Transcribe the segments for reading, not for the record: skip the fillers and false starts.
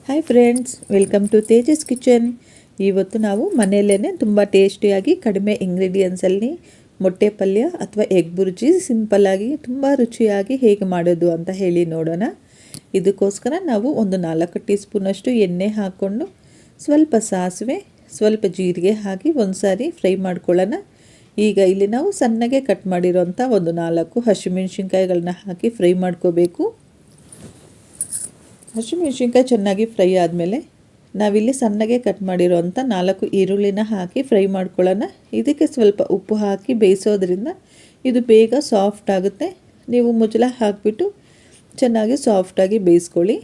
Hi friends, welcome to Tejas kitchen. ಇವತ್ತು ನಾವು ಮನೆಯಲ್ಲೇ ತುಂಬ ಟೇಸ್ಟಿಯಾಗಿ ಕಡಿಮೆ ಇಂಗ್ರೀಡಿಯೆಂಟ್ಸಲ್ಲಿ ಮೊಟ್ಟೆ ಪಲ್ಯ ಅಥವಾ ಎಗ್ ಬುರ್ಜಿ ಸಿಂಪಲ್ಲಾಗಿ ತುಂಬ ರುಚಿಯಾಗಿ ಹೇಗೆ ಮಾಡೋದು ಅಂತ ಹೇಳಿ ನೋಡೋಣ. ಇದಕ್ಕೋಸ್ಕರ ನಾವು ಒಂದು 4 ಟೀ ಸ್ಪೂನಷ್ಟು ಎಣ್ಣೆ ಹಾಕ್ಕೊಂಡು ಸ್ವಲ್ಪ ಸಾಸಿವೆ, ಸ್ವಲ್ಪ ಜೀರಿಗೆ ಹಾಕಿ ಒಂದು ಸಾರಿ ಫ್ರೈ ಮಾಡ್ಕೊಳ್ಳೋಣ. ಈಗ ಇಲ್ಲಿ ನಾವು ಸಣ್ಣಗೆ ಕಟ್ ಮಾಡಿರೋಂಥ ಒಂದು 4 ಹಸಿಮೆಣ್ಸಿನ್ಕಾಯಿಗಳನ್ನ ಹಾಕಿ ಫ್ರೈ ಮಾಡ್ಕೋಬೇಕು. ಹಸಿಮೆಣ್ಸಿನ್ಕಾಯಿ ಚೆನ್ನಾಗಿ ಫ್ರೈ ಆದಮೇಲೆ ನಾವಿಲ್ಲಿ ಸಣ್ಣಗೆ ಕಟ್ ಮಾಡಿರೋಂಥ 4 ಈರುಳ್ಳಿನ ಹಾಕಿ ಫ್ರೈ ಮಾಡ್ಕೊಳ್ಳೋಣ. ಇದಕ್ಕೆ ಸ್ವಲ್ಪ ಉಪ್ಪು ಹಾಕಿ ಬೇಯಿಸೋದ್ರಿಂದ ಇದು ಬೇಗ ಸಾಫ್ಟ್ ಆಗುತ್ತೆ. ನೀವು ಮುಚ್ಚಳ ಹಾಕಿಬಿಟ್ಟು ಚೆನ್ನಾಗಿ ಸಾಫ್ಟಾಗಿ ಬೇಯಿಸ್ಕೊಳ್ಳಿ.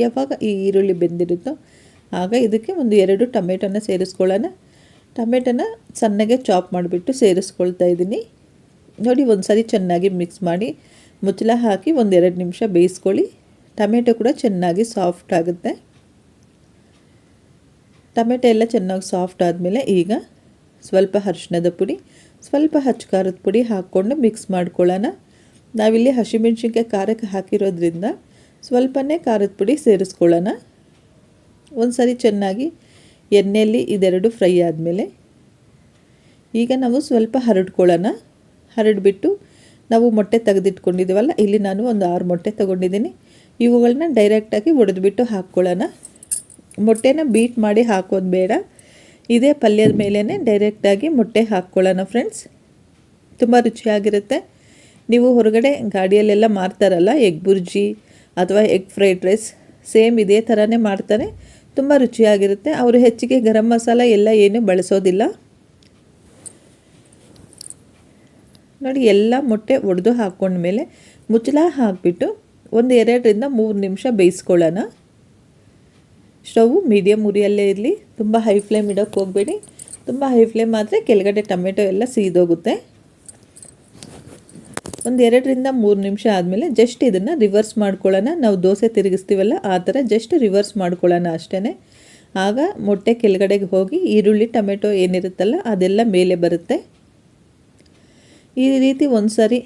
ಯಾವಾಗ ಈ ಈರುಳ್ಳಿ ಬೆಂದಿರುತ್ತೋ ಆಗ ಇದಕ್ಕೆ ಒಂದು 2 ಟೊಮೆಟೊನ ಸೇರಿಸ್ಕೊಳ್ಳೋಣ. ಟೊಮೆಟೊನ ಸಣ್ಣಗೆ ಚಾಪ್ ಮಾಡಿಬಿಟ್ಟು ಸೇರಿಸ್ಕೊಳ್ತಾ ಇದ್ದೀನಿ. ನೋಡಿ, ಒಂದು ಸಾರಿ ಚೆನ್ನಾಗಿ ಮಿಕ್ಸ್ ಮಾಡಿ ಮುಚ್ಚಳ ಹಾಕಿ ಒಂದು 2 ನಿಮಿಷ ಬೇಯಿಸ್ಕೊಳ್ಳಿ. ಟೊಮೆಟೊ ಕೂಡ ಚೆನ್ನಾಗಿ ಸಾಫ್ಟ್ ಆಗುತ್ತೆ. ಟೊಮೆಟೊ ಎಲ್ಲ ಚೆನ್ನಾಗಿ ಸಾಫ್ಟ್ ಆದಮೇಲೆ ಈಗ ಸ್ವಲ್ಪ ಅರಿಶಿಣದ ಪುಡಿ, ಸ್ವಲ್ಪ ಹಚ್ಚ ಖಾರದ ಪುಡಿ ಹಾಕ್ಕೊಂಡು ಮಿಕ್ಸ್ ಮಾಡ್ಕೊಳ್ಳೋಣ. ನಾವಿಲ್ಲಿ ಹಸಿಮೆಣ್ಸಿನ್ಕಾಯಿ ಖಾರಕ್ಕೆ ಹಾಕಿರೋದ್ರಿಂದ ಸ್ವಲ್ಪನೇ ಖಾರದ ಪುಡಿ ಸೇರಿಸ್ಕೊಳ್ಳೋಣ. ಒಂದು ಸಾರಿ ಚೆನ್ನಾಗಿ ಎಣ್ಣೆಯಲ್ಲಿ ಇದೆರಡು ಫ್ರೈ ಆದಮೇಲೆ ಈಗ ನಾವು ಸ್ವಲ್ಪ ಹರಡ್ಕೊಳ್ಳೋಣ. ಹರಡ್ಬಿಟ್ಟು ನಾವು ಮೊಟ್ಟೆ ತೆಗೆದಿಟ್ಕೊಂಡಿದ್ದೀವಲ್ಲ, ಇಲ್ಲಿ ನಾನು ಒಂದು 6 ಮೊಟ್ಟೆ ತೊಗೊಂಡಿದ್ದೀನಿ. ಇವುಗಳನ್ನ ಡೈರೆಕ್ಟಾಗಿ ಒಡೆದ್ಬಿಟ್ಟು ಹಾಕ್ಕೊಳ್ಳೋಣ. ಮೊಟ್ಟೆನ ಬೀಟ್ ಮಾಡಿ ಹಾಕೋದು ಬೇಡ. ಇದೇ ಪಲ್ಯದ ಮೇಲೇ ಡೈರೆಕ್ಟಾಗಿ ಮೊಟ್ಟೆ ಹಾಕ್ಕೊಳ್ಳೋಣ ಫ್ರೆಂಡ್ಸ್. ತುಂಬ ರುಚಿಯಾಗಿರುತ್ತೆ. ನೀವು ಹೊರಗಡೆ ಗಾಡಿಯಲ್ಲೆಲ್ಲ ಮಾರ್ತಾರಲ್ಲ ಎಗ್ ಬುರ್ಜಿ ಅಥವಾ ಎಗ್ ಫ್ರೈಡ್ ರೈಸ್, ಸೇಮ್ ಇದೇ ಥರನೇ ಮಾಡ್ತಾರೆ. ತುಂಬ ರುಚಿಯಾಗಿರುತ್ತೆ. ಅವರು ಹೆಚ್ಚಿಗೆ ಗರಂ ಮಸಾಲ ಎಲ್ಲ ಏನೂ ಬಳಸೋದಿಲ್ಲ. ನೋಡಿ, ಎಲ್ಲ ಮೊಟ್ಟೆ ಒಡೆದು ಹಾಕ್ಕೊಂಡ್ಮೇಲೆ ಮುಚ್ಚಳ ಹಾಕಿಬಿಟ್ಟು ಒಂದು 2ರಿಂದ 3 ನಿಮಿಷ ಬೇಯಿಸ್ಕೊಳ್ಳೋಣ. ಸ್ಟವ್ ಮೀಡಿಯಮ್ ಉರಿಯಲ್ಲೇ ಇರಲಿ. ತುಂಬ ಹೈ ಫ್ಲೇಮ್ ಇಡೋಕ್ಕೆ ಹೋಗಬೇಡಿ. ತುಂಬ ಹೈ ಫ್ಲೇಮ್ ಆದರೆ ಕೆಳಗಡೆ ಟೊಮೆಟೊ ಎಲ್ಲ ಸೀದೋಗುತ್ತೆ. ಒಂದು 2ರಿಂದ 3 ನಿಮಿಷ ಆದಮೇಲೆ ಜಸ್ಟ್ ಇದನ್ನು ರಿವರ್ಸ್ ಮಾಡ್ಕೊಳ್ಳೋಣ. ನಾವು ದೋಸೆ ತಿರುಗಿಸ್ತೀವಲ್ಲ ಆ ಥರ ಜಸ್ಟ್ ರಿವರ್ಸ್ ಮಾಡ್ಕೊಳ್ಳೋಣ ಅಷ್ಟೇ. ಆಗ ಮೊಟ್ಟೆ ಕೆಳಗಡೆಗೆ ಹೋಗಿ ಈರುಳ್ಳಿ ಟೊಮೆಟೊ ಏನಿರುತ್ತಲ್ಲ ಅದೆಲ್ಲ ಮೇಲೆ ಬರುತ್ತೆ. ಈ ರೀತಿ ಒಂದು ಸಾರಿ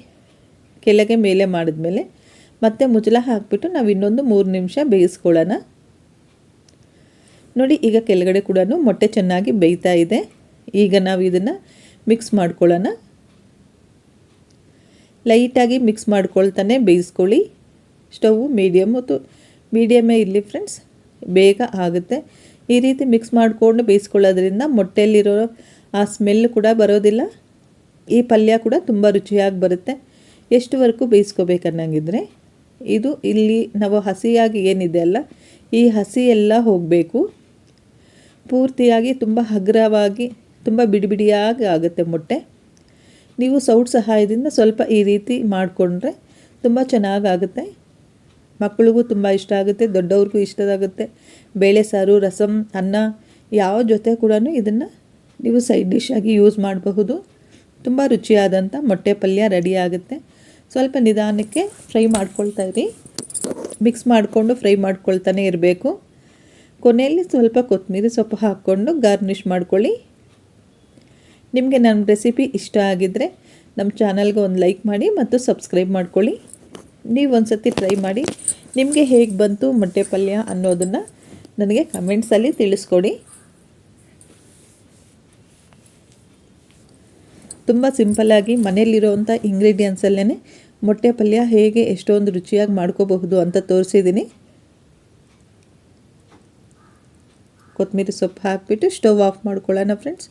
ಕೆಳಗೆ ಮೇಲೆ ಮಾಡಿದ್ಮೇಲೆ ಮತ್ತೆ ಮುಚ್ಚಳ ಹಾಕಿಬಿಟ್ಟು ನಾವು ಇನ್ನೊಂದು 3 ನಿಮಿಷ ಬೇಯಿಸ್ಕೊಳ್ಳೋಣ. ನೋಡಿ, ಈಗ ಕೆಳಗಡೆ ಕೂಡ ಮೊಟ್ಟೆ ಚೆನ್ನಾಗಿ ಬೇಯ್ತಾ ಇದೆ. ಈಗ ನಾವು ಇದನ್ನು ಮಿಕ್ಸ್ ಮಾಡ್ಕೊಳ್ಳೋಣ. ಲೈಟಾಗಿ ಮಿಕ್ಸ್ ಮಾಡ್ಕೊಳ್ತಾನೆ ಬೇಯಿಸ್ಕೊಳ್ಳಿ. ಸ್ಟವ್ ಮೀಡಿಯಮೇ ಇರಲಿ ಫ್ರೆಂಡ್ಸ್, ಬೇಗ ಆಗುತ್ತೆ. ಈ ರೀತಿ ಮಿಕ್ಸ್ ಮಾಡಿಕೊಂಡು ಬೇಯಿಸ್ಕೊಳ್ಳೋದ್ರಿಂದ ಮೊಟ್ಟೆಯಲ್ಲಿರೋ ಆ ಸ್ಮೆಲ್ ಕೂಡ ಬರೋದಿಲ್ಲ. ಈ ಪಲ್ಯ ಕೂಡ ತುಂಬ ರುಚಿಯಾಗಿ ಬರುತ್ತೆ. ಎಷ್ಟುವರೆಗೂ ಬೇಯಿಸ್ಕೋಬೇಕನ್ನಂಗಿದ್ರೆ ಇದು ಇಲ್ಲಿ ನಾವು ಹಸಿಯಾಗಿ ಏನಿದೆ ಅಲ್ಲ, ಈ ಹಸಿ ಎಲ್ಲ ಹೋಗಬೇಕು. ಪೂರ್ತಿಯಾಗಿ ತುಂಬ ಹಗುರವಾಗಿ ತುಂಬ ಬಿಡಿಯಾಗಿ ಆಗುತ್ತೆ ಮೊಟ್ಟೆ. ನೀವು ಸೌಟ್ ಸಹಾಯದಿಂದ ಸ್ವಲ್ಪ ಈ ರೀತಿ ಮಾಡಿಕೊಂಡ್ರೆ ತುಂಬ ಚೆನ್ನಾಗಾಗುತ್ತೆ. ಮಕ್ಕಳಿಗೂ ತುಂಬ ಇಷ್ಟ ಆಗುತ್ತೆ, ದೊಡ್ಡವ್ರಿಗೂ ಇಷ್ಟ ಆಗುತ್ತೆ. ಬೇಳೆ ಸಾರು, ರಸಮ್, ಅನ್ನ ಯಾವ ಜೊತೆ ಕೂಡ ಇದನ್ನು ನೀವು ಸೈಡ್ ಡಿಶ್ ಆಗಿ ಯೂಸ್ ಮಾಡಬಹುದು. ತುಂಬ ರುಚಿಯಾದಂಥ ಮೊಟ್ಟೆ ಪಲ್ಯ ರೆಡಿ ಆಗುತ್ತೆ. ಸ್ವಲ್ಪ ನಿಧಾನಕ್ಕೆ ಫ್ರೈ ಮಾಡ್ಕೊಳ್ತಾ ಇರಿ. ಮಿಕ್ಸ್ ಮಾಡಿಕೊಂಡು ಫ್ರೈ ಮಾಡ್ಕೊಳ್ತಾನೆ ಇರಬೇಕು. ಕೊನೆಯಲ್ಲಿ ಸ್ವಲ್ಪ ಕೊತ್ತಂಬರಿ ಸೊಪ್ಪು ಹಾಕ್ಕೊಂಡು ಗಾರ್ನಿಷ್ ಮಾಡ್ಕೊಳ್ಳಿ. ನಿಮಗೆ ನಮ್ಮ ರೆಸಿಪಿ ಇಷ್ಟ ಆಗಿದ್ದರೆ ನಮ್ಮ ಚಾನಲ್ಗೆ ಒಂದು ಲೈಕ್ ಮಾಡಿ ಮತ್ತು ಸಬ್ಸ್ಕ್ರೈಬ್ ಮಾಡ್ಕೊಳ್ಳಿ. ನೀವು ಒಂದು ಸತಿ ಟ್ರೈ ಮಾಡಿ ನಿಮಗೆ ಹೇಗೆ ಬಂತು ಮೊಟ್ಟೆ ಪಲ್ಯ ಅನ್ನೋದನ್ನು ನನಗೆ ಕಮೆಂಟ್ಸಲ್ಲಿ ತಿಳಿಸ್ಕೊಡಿ. ತುಂಬ ಸಿಂಪಲ್ಲಾಗಿ ಮನೆಯಲ್ಲಿರೋವಂಥ ಇಂಗ್ರೀಡಿಯೆಂಟ್ಸಲ್ಲೇ ಮೊಟ್ಟೆ ಪಲ್ಯ ಹೇಗೆ ಎಷ್ಟೊಂದು ರುಚಿಯಾಗಿ ಮಾಡ್ಕೋಬಹುದು ಅಂತ ತೋರಿಸಿದ್ದೀನಿ. ಕೊತ್ತಂಬರಿ ಸೊಪ್ಪು ಹಾಕಿಬಿಟ್ಟು ಸ್ಟವ್ ಆಫ್ ಮಾಡ್ಕೊಳ್ಳೋಣ ಫ್ರೆಂಡ್ಸ್.